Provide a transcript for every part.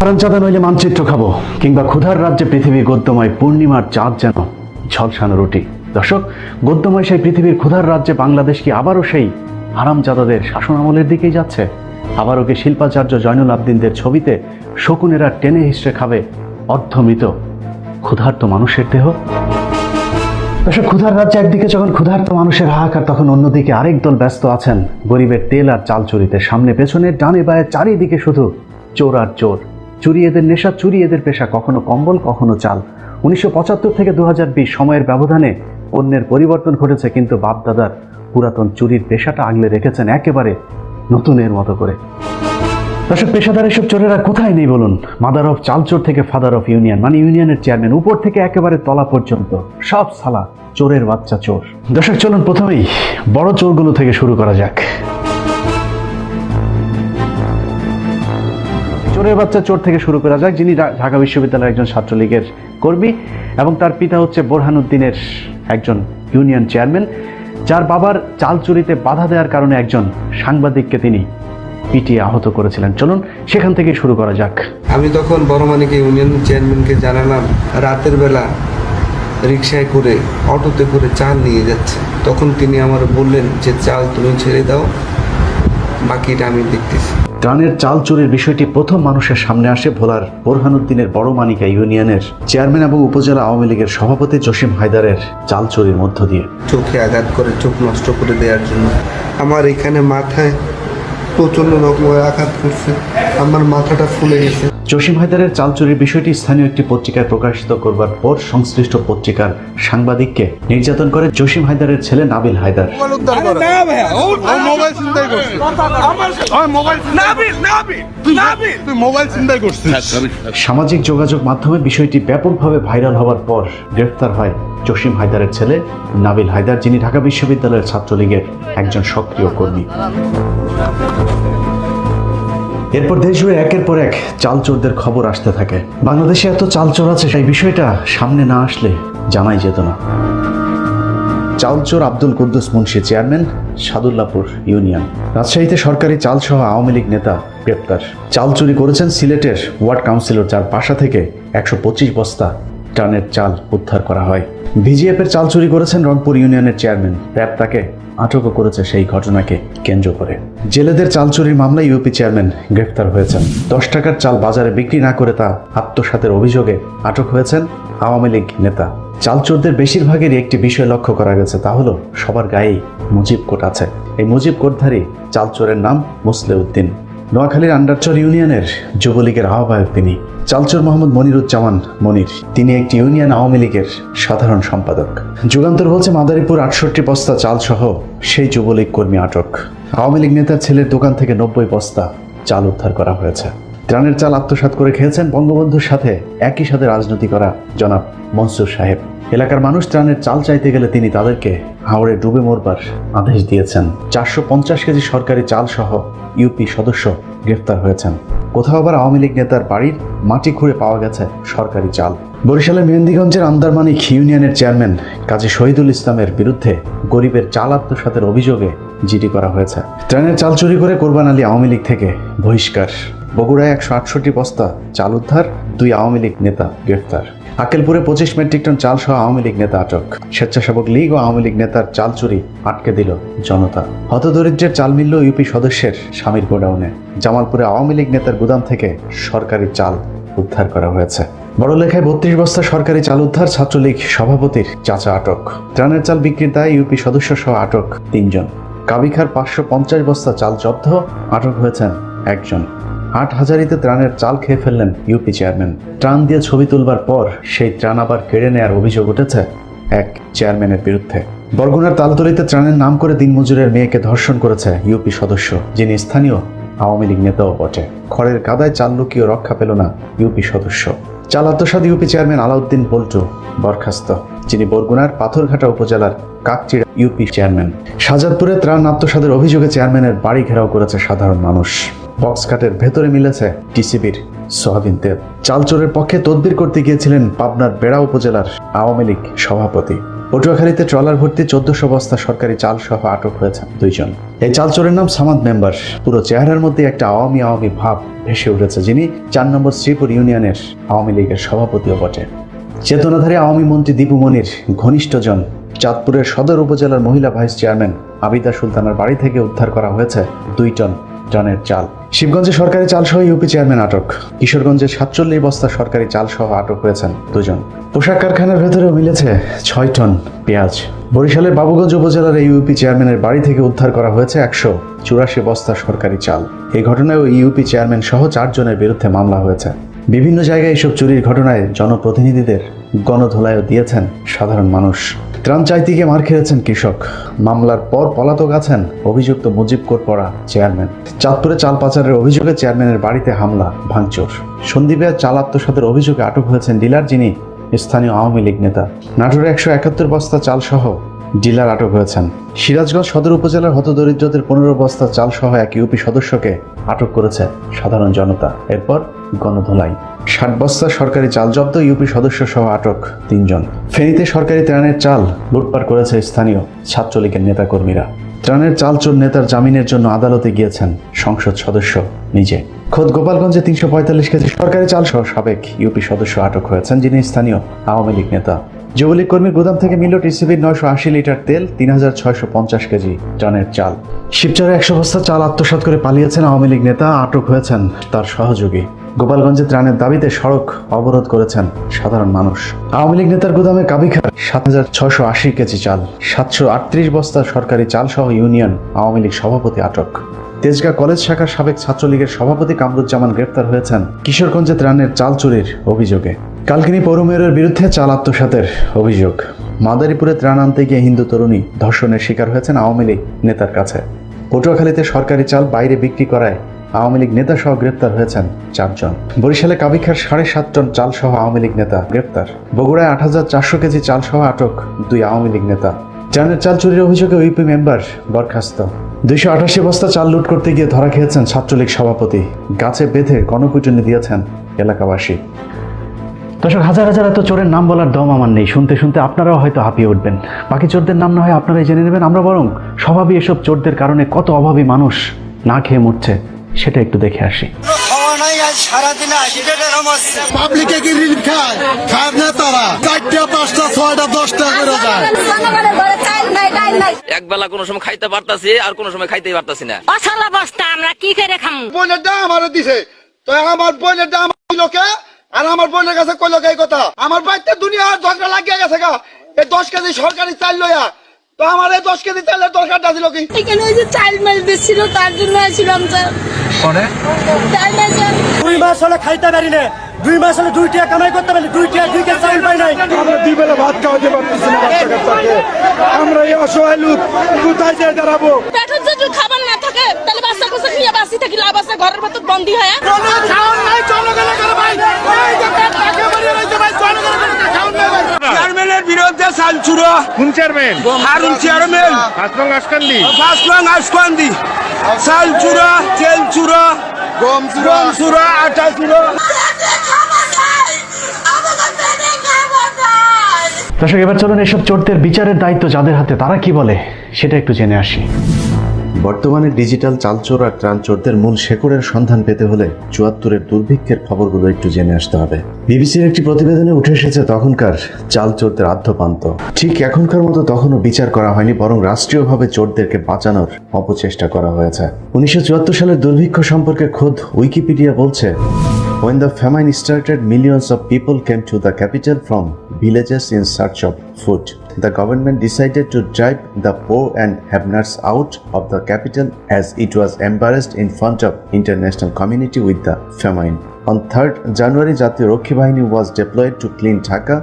হারামজাদা নইলে মানচিত্র খাবো, কিংবা ক্ষুধার রাজ্যে পৃথিবী গদ্যময় পূর্ণিমার চাঁদ যেন ঝলসানো রুটি। দর্শক, গদ্যময় সেই পৃথিবীর ক্ষুধার রাজ্যে বাংলাদেশ কি আবারও সেই হারামজাদাদের শাসন আমলের দিকেই যাচ্ছে? আবারও কি শিল্পাচার্য জয়নুল আবদিনদের ছবিতে শকুনেরা টেনে হিসড়ে খাবে অর্ধমৃত ক্ষুধার্ত মানুষের দেহ? দর্শক, ক্ষুধার রাজ্যে একদিকে যখন ক্ষুধার্ত মানুষের হাহাকার, তখন অন্যদিকে আরেক দল ব্যস্ত আছেন গরিবের তেল আর চাল চুরিতে। সামনে পেছনে ডানে বায়ে চারিদিকে শুধু চোর আর চোর। চুরি এদের নেশা, চুরি এদের পেশা। কখনো কম্বল, কখনো চাল। 1975 থেকে 2020 সময়ের ব্যবধানে অন্যের পরিবর্তন ঘটেছে, কিন্তু বাপ দাদার পুরাতন চুরির পেশাটা আগলে রেখেছেন একেবারে নতুনের মতো করে। দর্শক, পেশাদার এসব চোরেরা কোথায় নেই বলুন? মাদার অফ চাল চোর থেকে ফাদার অফ ইউনিয়ন, মানে ইউনিয়নের চেয়ারম্যান, উপর থেকে একেবারে তলা পর্যন্ত সব সালা চোরের বাচ্চা চোর। দর্শক, চলুন প্রথমেই বড় চোরগুলো থেকে শুরু করা যাক। চোরের বাচ্চা চোর থেকে শুরু করা যাক, যিনি ঢাকা বিশ্ববিদ্যালয়ের একজন ছাত্রলীগের কর্মী এবং তার পিতা হচ্ছে বোরহানুদ্দিনের একজন ইউনিয়ন চেয়ারম্যান, যার বাবার চাল চুরিতে বাধা দেওয়ার কারণে একজন সাংবাদিককে তিনি পিটিয়ে আহত করেছিলেন। চলুন সেখান থেকে শুরু করা যাক। আমি তখন বড়মানিকে ইউনিয়ন চেয়ারম্যানকে জানালাম রাতের বেলা রিক্সায় করে, অটোতে করে চাল নিয়ে যাচ্ছে। তখন তিনি আমার বললেন যে চাল তুমি ছেড়ে দাও, বাকিটা আমি দেখতেছি। ত্রাণের চাল চুরির বিষয়টি প্রথম মানুষের সামনে আসে ভোলার বোরহানুদ্দিনের বড়মানিকা ইউনিয়নের চেয়ারম্যান এবং উপজেলা আওয়ামী লীগের সভাপতি জসিম হায়দারের চাল চুরির মধ্য দিয়ে। চোখে আঘাত করে, চোখ নষ্ট করে দেওয়ার জন্য আমার এখানে মাথায় প্রচন্ড রকমের আঘাত করছে, আমার মাথাটা ফুলে গেছে। জসিম হায়দারের চাল চুরির বিষয়টি স্থানীয় একটি পত্রিকায় প্রকাশিত করবার পর সংশ্লিষ্ট পত্রিকার সাংবাদিককে নির্যাতন করে জসিম হায়দারের ছেলে নাবিল হায়দার। সামাজিক যোগাযোগ মাধ্যমে বিষয়টি ব্যাপকভাবে ভাইরাল হওয়ার পর গ্রেফতার হয় জসিম হায়দারের ছেলে নাবিল হায়দার, যিনি ঢাকা বিশ্ববিদ্যালয়ের ছাত্রলীগের একজন সক্রিয় কর্মী। এরপর দেশ জুড়ে একের পর এক চাল চোরদের খবর আসতে থাকে। বাংলাদেশে এত চাল চোর আছে, সেই বিষয়টা সামনে না আসলে জানাই যেত না। চাল চোর আব্দুল কুদ্দুস মুন্সি, চেয়ারম্যান সাদুল্লাপুর ইউনিয়ন। রাজশাহীতে সরকারি চাল সহ আওয়ামী লীগ নেতা গ্রেপ্তার। চাল চুরি করেছেন সিলেটের ওয়ার্ড কাউন্সিলর, যার বাসা থেকে 125 বস্তা ট্রানের চাল উদ্ধার করা হয়। ভিজিএফের চাল চুরি করেছেন রংপুর ইউনিয়নের চেয়ারম্যান, র্যাব তাকে আটকও করেছে সেই ঘটনাকে কেন্দ্র করে। জেলেদের চাল চুরির মামলায় ইউপি চেয়ারম্যান গ্রেফতার হয়েছেন। 10 টাকার চাল বাজারে বিক্রি না করে তা আত্মসাতের অভিযোগে আটক হয়েছেন আওয়ামী লীগ নেতা। চাল চোরদের বেশিরভাগেরই একটি বিষয় লক্ষ্য করা গেছে, তা হলো সবার গায়েই মুজিব কোট আছে। এই মুজিব কোটধারী চাল চোরের নাম মুসলেউদ্দিন। নোয়াখালীর আন্ডারচর ইউনিয়নের যুবলীগের আহ্বায়ক তিনি। চালচোর মোহাম্মদ মনিরুজ্জামান মনির, তিনি একটি ইউনিয়ন আওয়ামী লীগের সাধারণ সম্পাদক। যুগান্তর বলছে মাদারীপুর 68 বস্তা চাল সহ সেই যুবলীগ কর্মী আটক। আওয়ামী লীগ নেতার ছেলের দোকান থেকে 90 বস্তা চাল উদ্ধার করা হয়েছে। ত্রাণের চাল আত্মসাৎ করে খেয়েছেন বঙ্গবন্ধুর সাথে একই সাথে রাজনীতি করা জনাব মনসুর সাহেব। এলাকার মানুষ ত্রাণের চাল চাইতে গেলে তিনি তাদেরকে হাওড়ে ডুবে মরবার আদেশ দিয়েছেন। 450 কেজি সরকারি চাল সহ ইউপি সদস্য গ্রেফতার হয়েছেন। কোথাও আবার আওয়ামী লীগ নেতার বাড়ির মাটি খুঁড়ে পাওয়া গেছে সরকারি চাল। বরিশালের মেহেন্দিগঞ্জের আন্দারমানিক ইউনিয়নের চেয়ারম্যান কাজী শহীদুল ইসলামের বিরুদ্ধে গরিবের চাল আত্মসাতের অভিযোগে জিডি করা হয়েছে। ত্রাণের চাল চুরি করে কোরবান আলী আওয়ামী লীগ থেকে বহিষ্কার। বগুড়ায় 168 বস্তা চাল উদ্ধার, 2 আওয়ামী লীগ নেতা গ্রেফতার। আক্কেলপুরে 25 মেট্রিক টন চাল সহ আওয়ামী লীগ নেতা আটক। স্বেচ্ছাসেবক লীগ ও আওয়ামী লীগ নেতার চাল চুরি আটকে দিল জনতা। হতদরিদ্রের চাল মিলল ইউপি সদস্যের স্বামীর গোডাউনে। জামালপুরে আওয়ামী লীগ নেতার গুদাম থেকে সরকারি চাল উদ্ধার করা হয়েছে। বড়লেখায় 32 বস্তা সরকারি চাল উদ্ধার, ছাত্রলীগ সভাপতির চাচা আটক। ত্রাণের চাল বিক্রির দায়ে ইউপি সদস্য সহ আটক 3 জন। কাবিখার 550 বস্তা চাল জব্দ, আটক হয়েছেন 1 জন। হাটহাজারীতে ত্রাণের চাল খেয়ে ফেললেন ইউপি চেয়ারম্যান। ত্রাণ দিয়ে ছবি তুলবার পর সেই ত্রাণ আবার কেড়ে নেওয়ার অভিযোগ উঠেছে এক চেয়ারম্যানের বিরুদ্ধে। বরগুনার তালতলিতে ত্রাণের নাম করে দিনমজুরের মেয়েকে ধর্ষণ করেছে ইউপি সদস্য, যিনি স্থানীয় আওয়ামী লীগ নেতাও বটে। খড়ের কাদায় চাল লুকিয়ে রক্ষা পেল না ইউপি সদস্য। চাল আত্মসাৎ ইউপি চেয়ারম্যান আলাউদ্দিন পল্টু বরখাস্ত, যিনি বরগুনার পাথরঘাটা উপজেলার কাকচিড়া ইউপি চেয়ারম্যান। শাহজাদপুরে ত্রাণ আত্মসাতের অভিযোগে চেয়ারম্যানের বাড়ি ঘেরাও করেছে সাধারণ মানুষ। বক্স কাটের ভেতরে মিলেছে টিসিবির সোয়াবিন তেল। চাল চোরের পক্ষে তদবির করতে গিয়েছিলেন পাবনার বেড়া উপজেলার আওয়ামী লীগ সভাপতি। পটুয়াখালীতে ট্রলার ভর্তি 1400 বস্তা সরকারি চাল সহ আটক হয়েছেন 2 জন। এই চাল চোরের নাম সামাদ মেম্বার। পুরো চেহারার মধ্যে একটা আওয়ামী ভাব ভেসে উঠেছে, যিনি 4 নম্বর শ্রীপুর ইউনিয়নের আওয়ামী লীগের সভাপতিও বটে। চেতনাধারী আওয়ামী মন্ত্রী দীপু মনির ঘনিষ্ঠজন চাঁদপুরের সদর উপজেলার মহিলা ভাইস চেয়ারম্যান আবিদা সুলতানার বাড়ি থেকে উদ্ধার করা হয়েছে 2 টনের চাল। শিবগঞ্জে সরকারি চাল সহ ইউপি চেয়ারম্যান আটক। কিশোরগঞ্জে 47 বস্তা সরকারি চাল সহ আটক হয়েছেন 2 জন। পোশাক কারখানার ভেতরেও মিলেছে 6 টন পেঁয়াজ। বরিশালের বাবুগঞ্জ উপজেলার এই ইউপি চেয়ারম্যানের বাড়ি থেকে উদ্ধার করা হয়েছে 184 বস্তা সরকারি চাল। এই ঘটনায় ওই ইউপি চেয়ারম্যান সহ 4 জনের বিরুদ্ধে মামলা হয়েছে। বিভিন্ন জায়গায় এসব চুরির ঘটনায় জনপ্রতিনিধিদের গণধোলাইও দিয়েছেন সাধারণ মানুষ। ত্রাণ চাইতে গিয়ে মার খেয়েছেন কৃষক। মামলার পর পলাতক আছেন অভিযুক্ত মুজিব কোটপাড়া চেয়ারম্যান। চাঁদপুরে চাল পাচারের অভিযোগে চেয়ারম্যানের বাড়িতে হামলা ভাঙচুর। সন্দ্বীপে চাল আত্মসাতের অভিযোগে আটক হয়েছেন ডিলার, যিনি স্থানীয় আওয়ামী লীগ নেতা। নাটোরে 171 বস্তা চাল সহ ডিলার আটক হয়েছেন। সিরাজগঞ্জ সদর উপজেলার হতদরিদ্রদের 15 বস্তা চাল সহ এক ইউপি সদস্যকে আটক করেছে সাধারণ জনতা। এরপর গণধোলাই। 60 বস্তা সরকারি চাল জব্দ, ইউপি সদস্য সহ আটক 3 জন। ফেনীতে সরকারি ত্রাণের চাল লুটপাট করেছে স্থানীয় ছাত্রলীগের নেতাকর্মীরা। ত্রাণের চাল চোর নেতার জামিনের জন্য আদালতে গিয়েছেন সংসদ সদস্য নিজে। খোদ গোপালগঞ্জে 345 কেজি সরকারি চাল সহ সাবেক ইউপি সদস্য আটক হয়েছেন, যিনি স্থানীয় আওয়ামী লীগ নেতা। যুবলীগ কর্মীর গুদাম থেকে মিলল টিসিবির 980 লিটার তেল, 3650 কেজি টনের চাল। শিবচরে 100 বস্তা চাল আত্মসাৎ করে পালিয়েছেন আওয়ামী লীগ নেতা, আটক হয়েছেন তার সহযোগী। গোপালগঞ্জে ত্রাণের দাবিতে সড়ক অবরোধ করেছেন সাধারণ মানুষ। আওয়ামী লীগ নেতার গুদামে কাবিখার 7680 কেজি চাল, 738 বস্তা সরকারি চাল সহ ইউনিয়ন আওয়ামী লীগ সভাপতি আটক। তেজগাঁ কলেজ শাখার সাবেক ছাত্রলীগের সভাপতি কামরুজ্জামান গ্রেপ্তার হয়েছেন কিশোরগঞ্জে ত্রাণের চাল চুরির অভিযোগে। কালকিনি পৌর মেয়রের বিরুদ্ধে চাল আত্মসাতের অভিযোগ। মাদারীপুরে ত্রাণ আনতে গিয়ে হিন্দু তরুণী ধর্ষণের শিকার হয়েছেন আওয়ামী লীগ নেতার কাছে। পটুয়াখালীতে সরকারি চাল বাইরে বিক্রি করায় আওয়ামী লীগ নেতা সহ গ্রেপ্তার হয়েছেন 4 জন। বরিশালে কাবিখার 7.5 টন চাল সহ আওয়ামী লীগ নেতা গ্রেপ্তার। বগুড়ায় 8400 কেজি চাল সহ আটক 2 আওয়ামী লীগ নেতা। ত্রাণের চাল চুরির অভিযোগে ইউপি মেম্বার বরখাস্ত। 288 বস্তা চাল লুট করতে গিয়ে ধরা খেয়েছেন ছাত্রলীগ সভাপতি। গাছে বেঁধে গণপিটুনি দিয়েছেন এলাকাবাসী। দর্শক, হাজার হাজার এত চোরের নাম বলার দম আমার নেই। শুনতে শুনতে আপনারাও হয়তো হাঁপিয়ে উঠবেন। বাকি চোরদের নাম না হয় আপনারাই জেনে নেবেন। আমরা বরং স্বভাবই এসব চোরদের কারণে কত অভাবী মানুষ না খেয়ে মরছে সেটা একটু দেখে আসি। পাবলিকে কি রিলিফ খায়? খায় না তারা। 4টা 5টা 6টা 10টা করে যায়। এক বেলা কোনো সময় খাইতে পারতাছি আর কোনো সময় খাইতেই পারতাছি না। অসলা বস্তা আমরা কি করে খাম? বোনের দাম আমারে দিছে, তো আমার বোনের দাম লোকে আর আমার বোনের কাছে কইলো এই কথা। আমার বাড়িতে দুনিয়ার ঝগড়া লাগিয়ে গেছে গা। এই 10 কেজি সরকারি চাল লইয়া, তো আমার এই 10 কেজি চালের দরকারটা ছিল কি? এখানে ওই যে চাল মাল দিচ্ছিল, তার জন্য আসছিলাম স্যার। পরে চাল মাল স্যার 2 মাস হলে খাইতে পারি না। 2 মাস হলে 2 টাকা কামাই করতে পারি, 2 টাকা 2 কেজি চাল পাই নাই। আমরা 2 বেলা ভাত খাওয়াতে পারতেছি না বাচ্চা কাচ্চাকে। আমরা এই অসহায় লোক কোথায় যেয়ে দাঁড়াবো? পেটের যদি খাবার না থাকে তাহলে বাচ্চা কোসা নিয়ে বাসি থাকি লাভ আছে, ঘরের ভেতর বন্দি হয়ে। কোনো খাওয়ার নাই, জনগণের করে ভাই। এই যে পেট টাকা মারিয়ে রয়েছে ভাই, জনগণের করে খাওয়ার নাই ভাই। চেয়ারম্যানের বিরুদ্ধে চাল চুরো। কোন চেয়ারম্যান? হারুন চেয়ারম্যান। হাসলং আসকান্দি, ফাসলং আশকান্দি। চাল চুরো, তেল চুরো, গম গম চুরো, আটা চুরো। দর্শক, এবার চলুন এসব চোরদের বিচারের দায়িত্ব যাদের হাতে তারা কি বলে সেটা একটু জেনে আসি। বর্তমানে ডিজিটাল চালচোর আর ত্রাণচোরদের মূল শেকড়ের সন্ধান পেতে হলে 74-এর দুর্ভিক্ষের খবরগুলো একটু জেনে আসতে হবে। বিবিসির একটি প্রতিবেদনে উঠে এসেছে তখনকার চালচোরদের আদ্যপান্ত। ঠিক এখনকার মতো তখনও বিচার করা হয়নি, বরং রাষ্ট্রীয়ভাবে চোরদেরকে বাঁচানোর অপচেষ্টা করা হয়েছে। 1974 সালের দুর্ভিক্ষ সম্পর্কে খোদ উইকিপিডিয়া বলছে, When the famine started, millions of people came to the capital from villages in search of food. The government decided to drive the poor and have-nots out of the capital as it was embarrassed in front of international community with the famine. On 3rd January, Jatiyo Rakhi Bahini was deployed to clean Dhaka,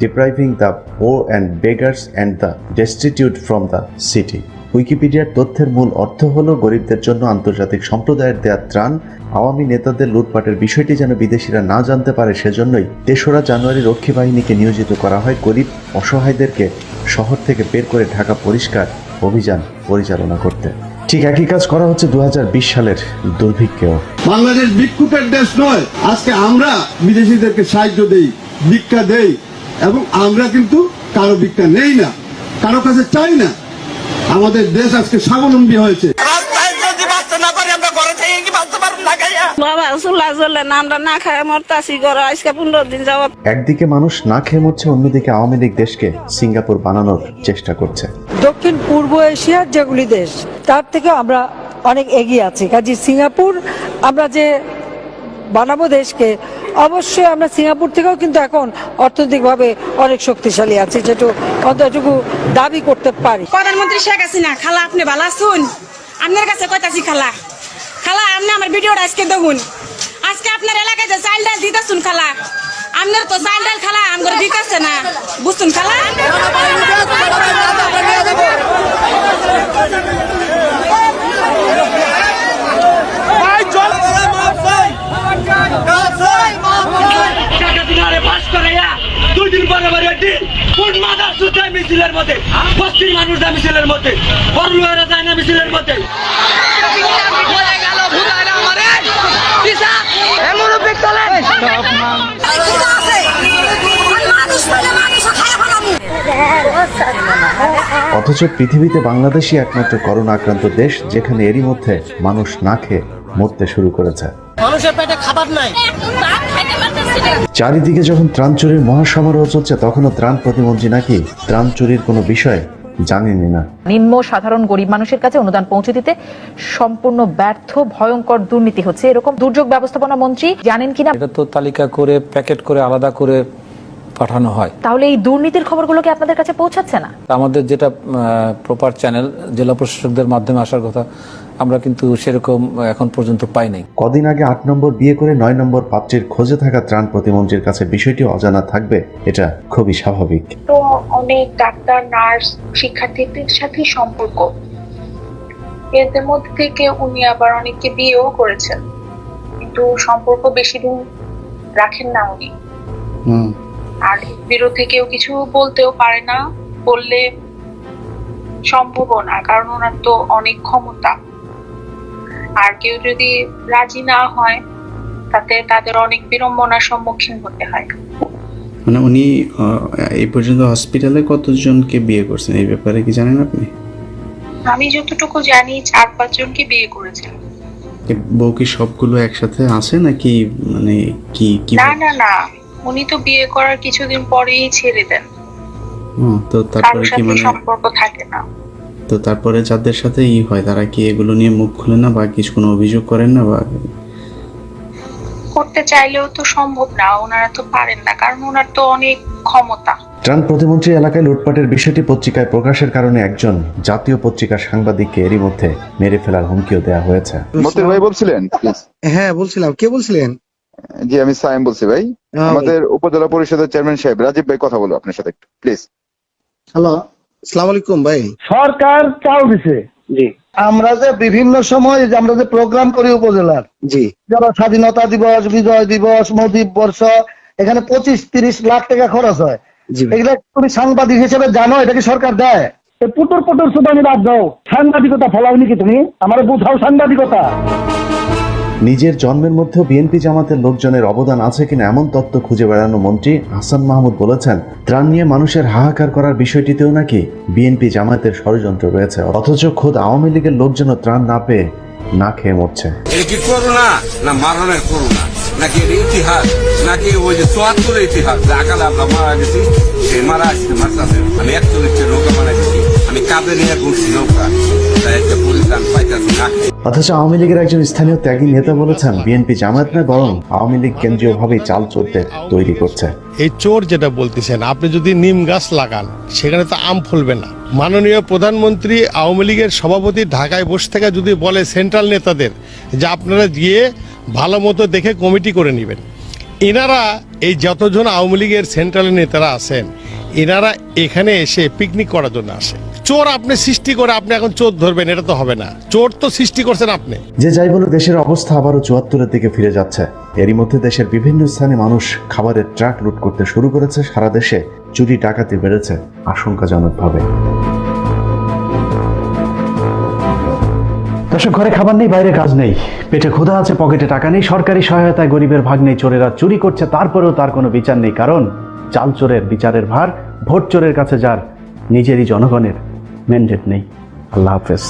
depriving the poor and beggars and the destitute from the city. উইকিপিডিয়ার তথ্যের মূল অর্থ হলো, গরিবদের জন্য আন্তর্জাতিক সম্প্রদায়ের দেয়া ত্রাণ, আওয়ামী নেতাদের লুটপাটের বিষয়টি যেন বিদেশিরা না জানতে পারে, সেজন্যই 3রা জানুয়ারি রক্ষী বাহিনীকে নিয়োজিত করা হয় গরিব অসহায়দেরকে শহর থেকে বের করে ঢাকা পরিষ্কার অভিযান পরিচালনা করতে। ঠিক একই কাজ করা হচ্ছে 2020 সালের দুর্ভিক্ষেও। বাংলাদেশ ভিক্ষুকের দেশ নয়। আজকে আমরা বিদেশিদেরকে সাহায্য দেই, ভিক্ষা দেই এবং আমরা কিন্তু কারো ভিক্ষা নেই না, কারো কাছে চাই না। আমাদের দেশ আজকে স্বাবলম্বী হয়েছে। বাবা চুলা জ্বলে না, আমরা না খায় মরতাছি ঘরে আজকে 15 দিন যাবত। একদিকে মানুষ না খেয়ে মরছে, অন্যদিকে আওয়ামী লীগ দেশকে সিঙ্গাপুর বানানোর চেষ্টা করছে। দক্ষিণ পূর্ব এশিয়ার যেগুলি দেশ তার থেকে আমরা অনেক এগিয়ে আছি। কাজে সিঙ্গাপুর আমরা যে বানাবো দেশকে, অবশ্যই আমরা সিঙ্গাপুর থেকেও কিন্তু এখন অর্থনৈতিকভাবে অনেক শক্তিশালী আছি, যেটু অতটুকু দাবি করতে পারি। প্রধানমন্ত্রী শেখ হাসিনা, খালা আপনি ভালো আছেন? আপনার কাছে কইতাছি খালা, খালা আপনি আমার ভিডিওটা আজকে দেখুন। আজকে আপনার এলাকায় যে চাল ডাল দিতেছুন খালা, আপনার তো চাল ডাল খালা আমার দিতেছে না, বুঝছুন খালা? মিছিলের মধ্যে বস্তির মানুষ যায়, মিছিলের মধ্যে বড় লোকেরা যায় না, মিছিলের মধ্যে অথচ পৃথিবীতে বাংলাদেশই একমাত্র করোনা আক্রান্ত দেশ যেখানে এরই মধ্যে মানুষ না খেয়ে মরতে শুরু করেছে। মানুষের পেটে খাবার নাই। চারিদিকে যখন ত্রাণ চুরির মহাসমারোহ চলছে, তখনও ত্রাণ প্রতিমন্ত্রী নাকি ত্রাণ চুরির কোনো বিষয় জানেনই না। নিম্ন সাধারণ গরিব মানুষের কাছে অনুদান পৌঁছে দিতে সম্পূর্ণ ব্যর্থ, ভয়ঙ্কর দুর্নীতি হচ্ছে, এরকম দুর্যোগ ব্যবস্থাপনা মন্ত্রী জানেন কিনা? এটা তো তালিকা করে প্যাকেট করে আলাদা করে পাঠানো হয়। তাহলে এই দুর্নীতির খবরগুলো কি আপনাদের কাছে পৌঁছাচ্ছে না? আমাদের যেটা প্রপার চ্যানেল জেলা প্রশাসকদের মাধ্যমে আসার কথা, আমরা কিন্তু সেরকম এখন পর্যন্ত পাই নাই। কদিন আগে 8 নম্বর বিয়ে করে 9 নম্বর পাত্রীর খোঁজে থাকা ত্রাণ প্রতিমন্ত্রীর কাছে বিষয়টি অজানা থাকবে, এটা খুবই স্বাভাবিক। তো অনেক ডাক্তার, নার্স, শিক্ষার্থীদের সাথে সম্পর্ক, এদের মধ্যে থেকে উনি আবার অনেককে বিয়েও করেছেন, কিন্তু সম্পর্ক বেশি দিন রাখেন না উনি। আর বিরুদ্ধে কেউ কিছু বলতেও পারে না, বললে সম্ভবও না, কারণ ওনার তো অনেক ক্ষমতা। আর কেউ যদি রাজি না হয় তাতে তাদের অনেক বিড়ম্বনার সম্মুখীন হতে হয়। মানে উনি এই পর্যন্ত হসপিটালে কতজনকে বিয়ে করছেন, এই ব্যাপারে কি জানেন আপনি? আমি যতটুকু জানি 4-5 জনকে বিয়ে করেছেন। বউ কি সবগুলো একসাথে আছে নাকি, মানে কি? না না না, উনি তো বিয়ে করার কিছুদিন পরেই ছেড়ে দেন। তো তারপরে কি মানে সম্পর্ক থাকে না? তো তারপরে যাদের সাথে হয় তারা কি এগুলো নিয়ে মুখ খুলে না বা কিছু কোনো অভিযোগ করেন না? বা করতে চাইলেও তো সম্ভব না, ওনারা তো পারেন না, কারণ ওনার তো অনেক ক্ষমতা। ত্রাণ প্রতিমন্ত্রী এলাকায় লুটপাটের বিষয়টি পত্রিকায় প্রকাশের কারণে একজন জাতীয় পত্রিকার সাংবাদিককে এরই মধ্যে মেরে ফেলার হুমকিও দেওয়া হয়েছে। মতির ভাই বলছিলেন? হ্যাঁ বলছিলাম। কে বলছিলেন? জি আমি সাইম বলছি ভাই। আমাদের উপজেলা পরিষদের চেয়ারম্যান সাহেব রাজীব ভাই কথা বলবো আপনার সাথে একটু প্লিজ। হ্যালো, আসসালামু আলাইকুম ভাই। সরকার চাল দিছে। জি, আমরা যে বিভিন্ন সময় যে আমরা যে প্রোগ্রাম করি উপজেলার, জি, যারা স্বাধীনতা দিবস, বিজয় দিবস, নদীপ বর্ষ, এখানে 25-30 লাখ টাকা খরচ হয়। এগুলা তুমি সাংবাদিক হিসেবে জানো, এটা কি সরকার দেয়? পুটুর পুটুর সুদানি বাদ দাও, সাংবাদিকতা ফলাওনি কি তুমি? আমার বুঝাও সাংবাদিকতা। নিজের জন্মের মধ্যেও বিএনপি জামাতের লোকজনের অবদান আছে কিনা এমন তথ্য খুঁজে বেড়ানো মন্ত্রী হাসান মাহমুদ বলেছেন, ত্রাণ নিয়ে মানুষের হাহাকার করার বিষয়টিতেও নাকি বিএনপি জামাতের ষড়যন্ত্র রয়েছে, অথচ খোদ আওয়ামী লীগের লোকজন ত্রাণ না পেয়ে না খেয়ে মরছে। এটা কি করোনা না মারণের করোনা, নাকি এর ইতিহাস, নাকি ওই যে 74 ইতিহাস আকালে আমরা মারা গেছি, সেই মারা আসছে মারতাছে। আমি 41 নৌকা মারা গেছি, আমি কাঁধে নিয়ে ঘুরছি নৌকা, তাই একটা পরিত্রাণ পাইতাছি না। অথচ আওয়ামী লীগের একজন স্থানীয় ত্যাগী নেতা বলেছেন, বিএনপি জামায়াত নয় বরং আওয়ামী লীগ কেন্দ্রীয়ভাবেই চাল চোরদের তৈরি করছে। এই চোর যেটা বলতেছেন, আপনি যদি নিম গাছ লাগান সেখানে তো আম ফলবে না। মাননীয় প্রধানমন্ত্রী আওয়ামী লীগের সভাপতি ঢাকায় বসে থেকে যদি বলে সেন্ট্রাল নেতাদের যে আপনারা গিয়ে ভালো মতো দেখে কমিটি করে নেবেন, এনারা এই যতজন আওয়ামী লীগের সেন্ট্রালের নেতারা আছেন, এনারা এখানে এসে পিকনিক করার জন্য আসে। চোর আপনি সৃষ্টি করে আপনি এখন চোর ধরবেন, এটা তো হবে না। চোর তো সৃষ্টি করছেন আপনি। যে যাই বলে দেশের অবস্থা আবারও 74-এর দিকে ফিরে যাচ্ছে। এরই মধ্যে দেশের বিভিন্ন স্থানে মানুষ খাবারের ট্রাক লুট করতে শুরু করেছে। সারা দেশে চুরি ডাকাতি বেড়েছে আশঙ্কাজনকভাবে। দর্শক, ঘরে খাবার নেই, বাইরে কাজ নেই, পেটে ক্ষুধা আছে, পকেটে টাকা নেই, সরকারি সহায়তায় গরিবের ভাগ নেই, চোরেরা চুরি করছে, তারপরেও তার কোনো বিচার নেই, কারণ চাল চোরের বিচারের ভার ভোট চোরের কাছে যার নিজেরই জনগণের ম্যান্ডেট নেই। আল্লাহ হাফেজ।